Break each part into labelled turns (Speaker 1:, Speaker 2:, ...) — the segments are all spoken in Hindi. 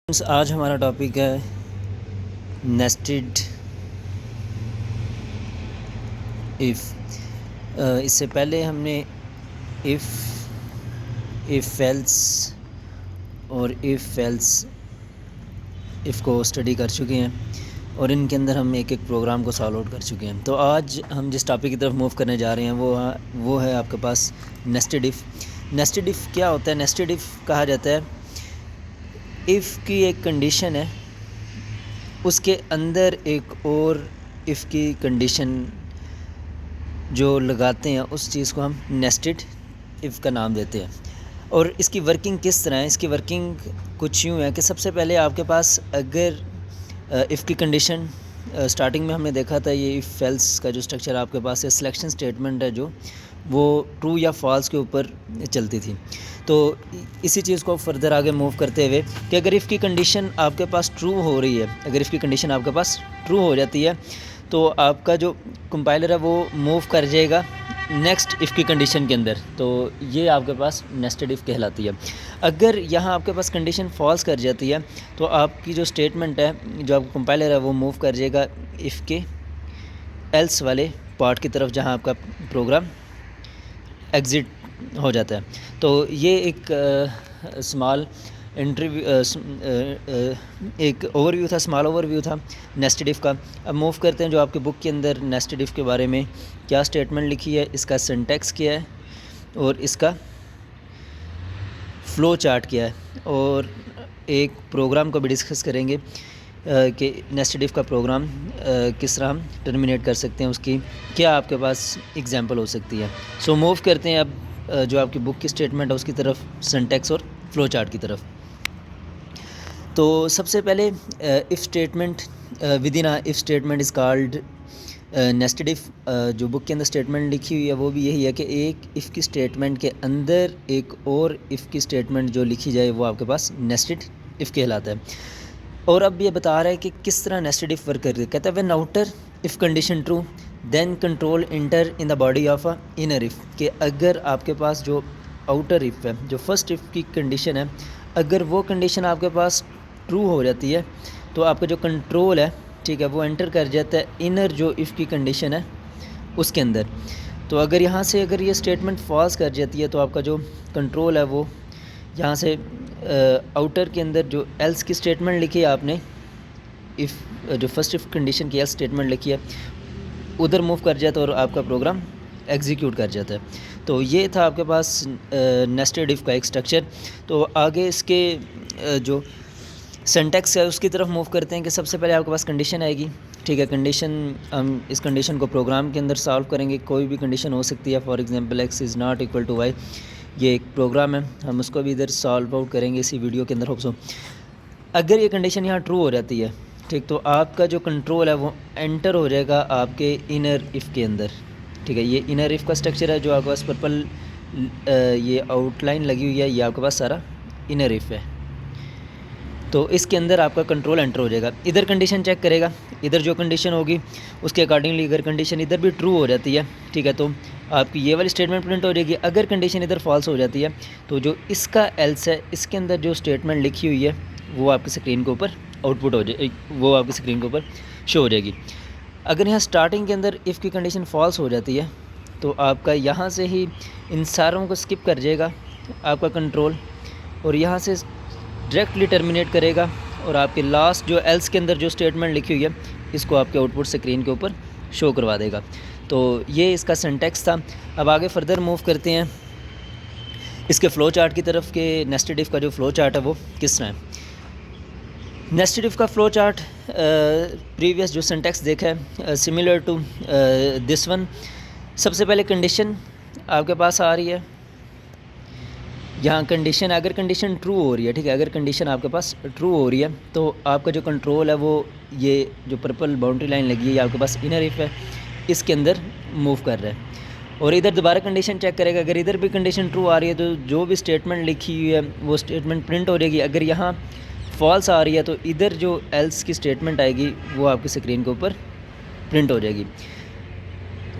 Speaker 1: आज हमारा टॉपिक है नेस्टेड इफ़। इससे पहले हमने इफ़ एल्स और इफ़ को स्टडी कर चुके हैं और इनके अंदर हम एक एक प्रोग्राम को सॉल्व आउट कर चुके हैं। तो आज हम जिस टॉपिक की तरफ मूव करने जा रहे हैं वो है आपके पास नेस्टेड इफ़। नेस्टेड इफ़ क्या होता है? नेस्टेड इफ़ कहा जाता है इफ़ की एक कंडीशन है, उसके अंदर एक और इफ़ की कंडीशन जो लगाते हैं उस चीज़ को हम नेस्टेड इफ़ का नाम देते हैं। और इसकी वर्किंग किस तरह है? इसकी वर्किंग कुछ यूँ है कि सबसे पहले आपके पास अगर इफ़ की कंडीशन स्टार्टिंग में हमने देखा था, ये इफ़ एल्स का जो स्ट्रक्चर आपके पास है, सिलेक्शन स्टेटमेंट है जो वो ट्रू या फॉल्स के ऊपर चलती थी। तो इसी चीज़ को फर्दर आगे मूव करते हुए कि अगर इफ़ की कंडीशन आपके पास ट्रू हो रही है, अगर इफ़ की कंडीशन आपके पास ट्रू हो जाती है तो आपका जो कंपाइलर है वो मूव कर जाएगा नेक्स्ट इफ़ की कंडीशन के अंदर। तो ये आपके पास नेस्टेड इफ़ कहलाती है। अगर यहाँ आपके पास कंडीशन फॉल्स कर जाती है तो आपकी जो स्टेटमेंट है, जो आपका कंपाइलर है, वो मूव कर जाएगा इफ़ के एल्स वाले पार्ट की तरफ जहाँ आपका प्रोग्राम एग्ज़िट हो जाता है। तो ये एक स्मॉल इंटरव्यू एक ओवरव्यू था, स्मॉल ओवरव्यू था नेस्टेड इफ़ का। अब मूव करते हैं जो आपके बुक के अंदर नेस्टेड इफ़ के बारे में क्या स्टेटमेंट लिखी है, इसका सिंटैक्स क्या है और इसका फ़्लो चार्ट क्या है, और एक प्रोग्राम को भी डिस्कस करेंगे कि नेस्टेड इफ़ का प्रोग्राम किस तरह हम टर्मिनेट कर सकते हैं, उसकी क्या आपके पास एग्जांपल हो सकती है। सो मूव करते हैं अब जो आपकी बुक की स्टेटमेंट है उसकी तरफ, सिंटैक्स और फ़्लो चार्ट की तरफ। तो सबसे पहले if statement with in if statement is called nested if. जो बुक के अंदर स्टेटमेंट लिखी हुई है वो भी यही है कि एक इफ़ की स्टेटमेंट के अंदर एक और इफ़ की स्टेटमेंट जो लिखी जाए वो आपके पास नेस्टेड इफ़ कहलाता है। और अब ये बता रहा है कि किस तरह नेस्टेड इफ़ वर्क करती है। कहता है when outer if condition true then control enter in the body of a inner if. कि अगर आपके पास जो आउटर इफ़ है, जो फर्स्ट इफ़ की कंडीशन है, अगर वो कंडीशन आपके पास ट्रू हो जाती है तो आपका जो कंट्रोल है, ठीक है, वो एंटर कर जाता है इनर जो इफ़ की कंडीशन है उसके अंदर। तो अगर यहाँ से अगर ये स्टेटमेंट फॉल्स कर जाती है तो आपका जो कंट्रोल है वो यहाँ से आउटर के अंदर जो एल्स की स्टेटमेंट लिखी है आपने, इफ़ जो फर्स्ट इफ़ कंडीशन की एल्स स्टेटमेंट लिखी है उधर मूव कर जाता है और आपका प्रोग्राम एग्जीक्यूट कर जाता है। तो ये था आपके पास नेस्टेड इफ़ का एक स्ट्रक्चर। तो आगे इसके जो सिंटैक्स है उसकी तरफ मूव करते हैं कि सबसे पहले आपके पास कंडीशन आएगी, ठीक है। कंडीशन, हम इस कंडीशन को प्रोग्राम के अंदर सॉल्व करेंगे। कोई भी कंडीशन हो सकती है, for example X is not equal to Y, ये एक प्रोग्राम है, हम उसको भी इधर सॉल्व आउट करेंगे इसी वीडियो के अंदर, होप सो। अगर ये कंडीशन यहाँ ट्रू हो जाती है, ठीक, तो आपका जो कंट्रोल है वो एंटर हो जाएगा आपके इनर इफ़ के अंदर, ठीक है। ये इनर इफ़ का स्ट्रक्चर है जो आपके पास पर्पल ये आउटलाइन लगी हुई है, ये आपके पास सारा इनर इफ़ है। तो इसके अंदर आपका कंट्रोल एंटर हो जाएगा। इधर कंडीशन चेक करेगा, इधर जो कंडीशन होगी उसके अकॉर्डिंगली अगर कंडीशन इधर भी ट्रू हो जाती है, ठीक है, तो आपकी ये वाली स्टेटमेंट प्रिंट हो जाएगी। अगर कंडीशन इधर फॉल्स हो जाती है तो जो इसका एल्स है, इसके अंदर जो स्टेटमेंट लिखी हुई है वो आपकी स्क्रीन के ऊपर आउटपुट हो जाए, वो आपकी स्क्रीन के ऊपर शो हो जाएगी। अगर यहाँ स्टार्टिंग के अंदर इफ़ की कंडीशन फॉल्स हो जाती है तो आपका यहाँ से ही इन सारों को स्किप कर जाएगा आपका कंट्रोल, और यहाँ से डायरेक्टली टर्मिनेट करेगा और आपके लास्ट जो एल्स के अंदर जो स्टेटमेंट लिखी हुई है इसको आपके आउटपुट स्क्रीन के ऊपर शो करवा देगा। तो ये इसका सिंटैक्स था। अब आगे फर्दर मूव करते हैं इसके फ़्लो चार्ट की तरफ के नेस्टेड इफ़ का जो फ़्लो चार्ट है वो किस तरह है। नेस्टेड इफ़ का फ़्लो चार्ट प्रीवियस जो सिंटैक्स देखा है सिमिलर टू दिस वन। सबसे पहले कंडीशन आपके पास आ रही है, यहाँ कंडीशन, अगर कंडीशन ट्रू हो रही है, ठीक है, अगर कंडीशन आपके पास ट्रू हो रही है तो आपका जो कंट्रोल है वो ये जो पर्पल बाउंड्री लाइन लगी है ये आपके पास इनर इफ़ है, इसके अंदर मूव कर रहा है। और इधर दोबारा कंडीशन चेक करेगा, अगर इधर भी कंडीशन ट्रू आ रही है तो जो भी स्टेटमेंट लिखी हुई है वो स्टेटमेंट प्रिंट हो जाएगी। अगर यहाँ फॉल्स आ रही है तो इधर जो एल्स की स्टेटमेंट आएगी वो आपकी स्क्रीन के ऊपर प्रिंट हो जाएगी।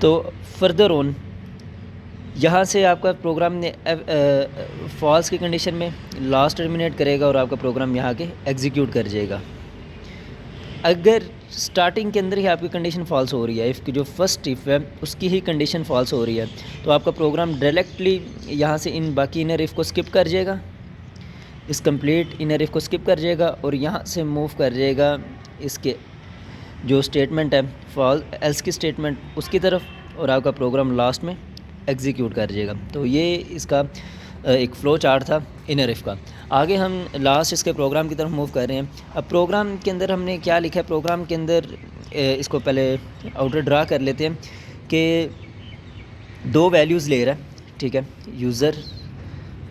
Speaker 1: तो फर्दर ऑन यहाँ से आपका प्रोग्राम ने फॉल्स की कंडीशन में लास्ट टर्मिनेट करेगा और आपका प्रोग्राम यहाँ के एग्जीक्यूट कर जाएगा। अगर स्टार्टिंग के अंदर ही आपकी कंडीशन फॉल्स हो रही है, इफ़ की जो फर्स्ट इफ़ है उसकी ही कंडीशन फॉल्स हो रही है, तो आपका प्रोग्राम डायरेक्टली यहाँ से इन बाकी इनर इफ़ को स्किप कर जाएगा, इस कंप्लीट इनर इफ़ को स्किप कर जाएगा और यहाँ से मूव कर जाएगा इसके जो स्टेटमेंट है फॉल्स एल्स की स्टेटमेंट उसकी तरफ, और आपका प्रोग्राम लास्ट में एग्जीक्यूट कर जाएगा। तो ये इसका एक फ़्लो चार्ट था इनर इफ़ का। आगे हम लास्ट इसके प्रोग्राम की तरफ मूव कर रहे हैं। अब प्रोग्राम के अंदर हमने क्या लिखा है, प्रोग्राम के अंदर इसको पहले आउटर ड्रा कर लेते हैं कि 2 वैल्यूज़ ले रहा है, ठीक है, यूज़र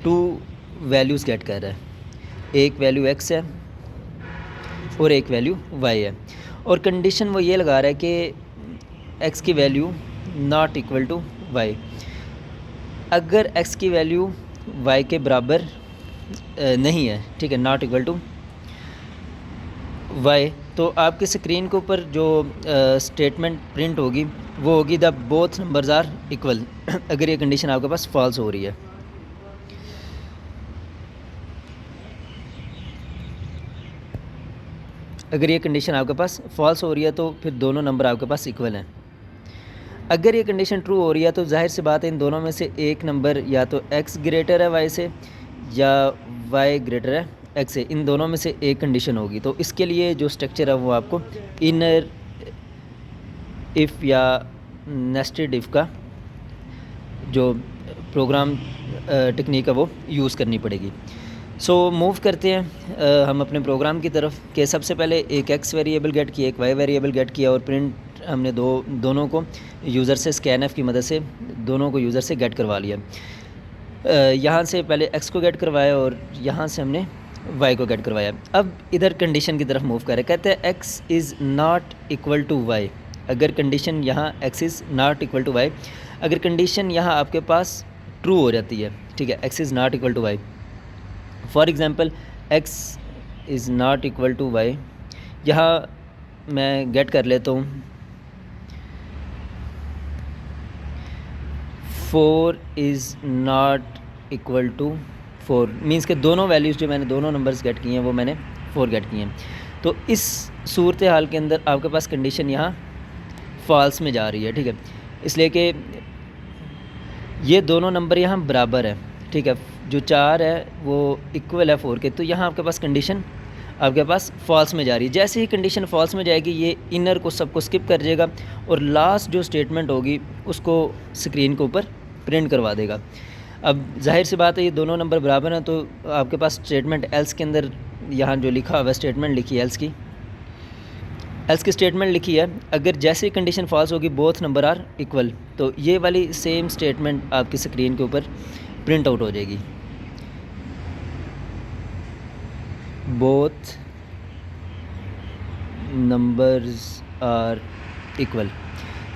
Speaker 1: 2 वैल्यूज़ गेट कर रहा है, एक वैल्यू x है और एक वैल्यू y है, और कंडीशन वो ये लगा रहा है कि x की value not equal to y। अगर x की वैल्यू y के बराबर नहीं है, ठीक है, नॉट इक्वल टू y, तो आपकी स्क्रीन के ऊपर जो स्टेटमेंट प्रिंट होगी वो होगी the both numbers are equal. अगर ये कंडीशन आपके पास फॉल्स हो रही है, अगर ये कंडीशन आपके पास फॉल्स हो रही है तो फिर दोनों नंबर आपके पास इक्वल हैं। अगर ये कंडीशन ट्रू हो रही है तो जाहिर सी बात है इन दोनों में से एक नंबर या तो x ग्रेटर है y से या y ग्रेटर है x से, इन दोनों में से एक कंडीशन होगी। तो इसके लिए जो स्ट्रक्चर है वो आपको इनर इफ़ या नेस्टेड इफ़ का जो प्रोग्राम टेक्निक है वो यूज़ करनी पड़ेगी। सो मूव करते हैं हम अपने प्रोग्राम की तरफ कि सबसे पहले एक x वेरिएबल गेट किया, एक y वेरिएबल गेट किया और प्रिंट हमने दोनों को यूज़र से स्कैनएफ की मदद से दोनों को यूज़र से गेट करवा लिया। यहाँ से पहले x को गेट करवाया और यहाँ से हमने y को गेट करवाया। अब इधर कंडीशन की तरफ मूव करें, कहते हैं x is not equal to y। अगर कंडीशन यहाँ x is not equal to y, अगर कंडीशन यहाँ आपके पास ट्रू हो जाती है, ठीक है, x is not equal to y, for example x is not equal to y, यहाँ मैं गेट कर लेता हूँ 4 is not equal to 4, means के दोनों वैल्यूज़ जो मैंने दोनों नंबर्स गेट किए हैं वो मैंने 4 गेट किए हैं। तो इस सूरत हाल के अंदर आपके पास कंडीशन यहाँ फॉल्स में जा रही है, ठीक है, इसलिए कि ये दोनों नंबर यहाँ बराबर है, ठीक है, जो 4 है वो इक्वल है 4 के, तो यहाँ आपके पास कंडीशन आपके पास फॉल्स में जा रही है। जैसे ही कंडीशन फॉल्स में जाएगी ये इनर को सबको स्किप कर जाएगा और लास्ट जो स्टेटमेंट होगी उसको स्क्रीन के ऊपर प्रिंट करवा देगा। अब जाहिर सी बात है ये दोनों नंबर बराबर हैं, तो आपके पास स्टेटमेंट एल्स के अंदर यहाँ जो लिखा हुआ है स्टेटमेंट लिखी है एल्स की स्टेटमेंट लिखी है, अगर जैसे कंडीशन फॉल्स होगी बोथ नंबर आर इक्वल, तो ये वाली सेम स्टेटमेंट आपकी स्क्रीन के ऊपर प्रिंट आउट हो जाएगी, बोथ नंबर्स आर इक्वल।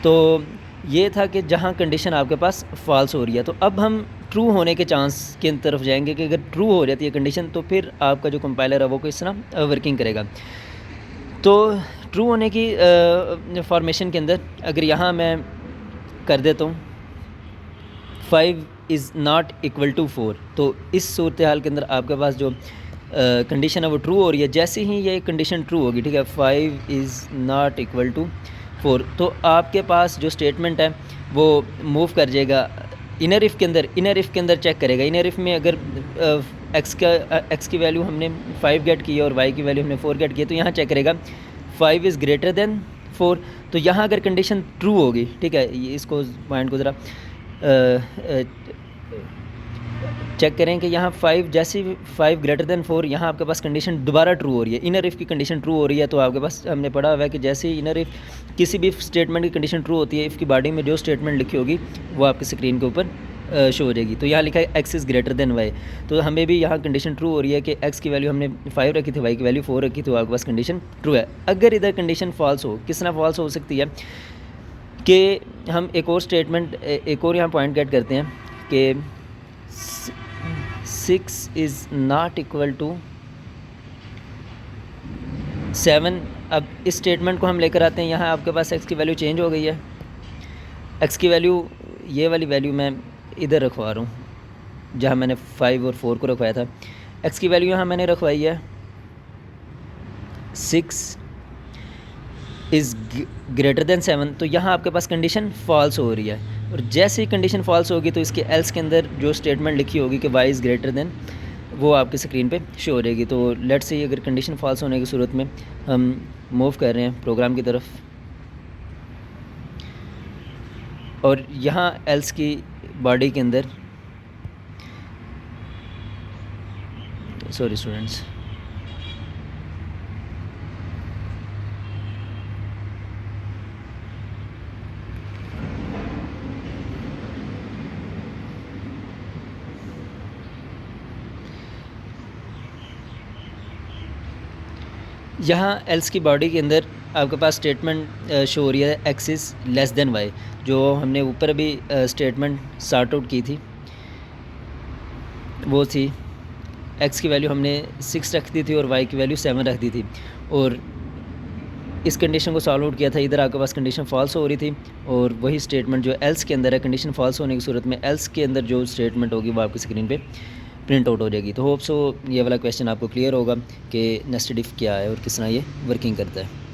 Speaker 1: तो ये था कि जहाँ कंडीशन आपके पास फॉल्स हो रही है। तो अब हम ट्रू होने के चांस की तरफ जाएंगे कि अगर ट्रू हो जाती है कंडीशन तो फिर आपका जो कंपाइलर है वो किस तरह वर्किंग करेगा। तो ट्रू होने की फॉर्मेशन के अंदर अगर यहाँ मैं कर देता हूँ 5 इज़ नॉट इक्वल टू 4, तो इस सूरत हाल के अंदर आपके पास जो कंडीशन है वो ट्रू हो रही है। जैसे ही ये कंडीशन ट्रू होगी, ठीक है, 5 इज़ नॉट इक्वल टू 4, तो आपके पास जो स्टेटमेंट है वो मूव कर जाएगा इनर इफ़ के अंदर। इनर इफ़ के अंदर चेक करेगा, इनर इफ़ में अगर x की वैल्यू हमने 5 गेट की है और y की वैल्यू हमने 4 गेट की है, तो यहाँ चेक करेगा 5 इज़ ग्रेटर देन 4। तो यहाँ अगर कंडीशन ट्रू होगी, ठीक है, इसको पॉइंट को ज़रा चेक करें कि यहाँ 5 जैसे 5 ग्रेटर देन 4, यहाँ आपके पास कंडीशन दोबारा ट्रू हो रही है, इनर इफ़ की कंडीशन ट्रू हो रही है। तो आपके पास हमने पढ़ा हुआ है कि जैसे ही इनर इफ़ किसी भी स्टेटमेंट की कंडीशन ट्रू होती है, इफ़ की बॉडी में जो स्टेटमेंट लिखी होगी वो आपकी स्क्रीन के ऊपर शो हो जाएगी। तो यहाँ लिखा है x is greater than y, तो हमें भी यहाँ कंडीशन ट्रू हो रही है कि x की वैल्यू हमने 5 रखी थी, y की वैल्यू 4 रखी, तो आपके पास कंडीशन ट्रू है। अगर इधर कंडीशन फॉल्स हो, किस तरह फॉल्स हो सकती है कि हम एक और स्टेटमेंट एक और यहाँ पॉइंट गेट करते हैं कि 6 इज़ नॉट इक्वल टू 7। अब इस स्टेटमेंट को हम लेकर आते हैं, यहाँ आपके पास x की वैल्यू चेंज हो गई है, x की वैल्यू ये वाली वैल्यू मैं इधर रखवा रहा हूँ जहाँ मैंने 5 और 4 को रखवाया था। एक्स की वैल्यू यहाँ मैंने रखवाई है 6 इज़ ग्रेटर देन 7, तो यहाँ आपके पास कंडीशन फॉल्स हो रही है। और जैसे ही कंडीशन फॉल्स होगी तो इसके एल्स के अंदर जो स्टेटमेंट लिखी होगी कि y इज़ ग्रेटर देन, वो आपकी स्क्रीन पे शो हो रहेगी। तो लेट्स से अगर कंडीशन फॉल्स होने की सूरत में हम मूव कर रहे हैं प्रोग्राम की तरफ, और यहाँ एल्स की बॉडी के अंदर, सॉरी स्टूडेंट्स, यहाँ एल्स की बॉडी के अंदर आपके पास स्टेटमेंट शो हो रही है X is less than Y, जो हमने ऊपर अभी स्टेटमेंट सॉर्ट आउट की थी, वो थी एक्स की वैल्यू हमने 6 रख दी थी और वाई की वैल्यू 7 रख दी थी। और इस कंडीशन को सॉल्व आउट किया था, इधर आपके पास कंडीशन फॉल्स हो रही थी, और वही स्टेटमेंट जो एल्स के अंदर है, कंडीशन फॉल्स होने की सूरत में एल्स के अंदर जो स्टेटमेंट होगी वो आपकी स्क्रीन पे प्रिंट आउट हो जाएगी। तो होप सो ये वाला क्वेश्चन आपको क्लियर होगा कि नेस्टेड इफ क्या है और किस तरह ये वर्किंग करता है।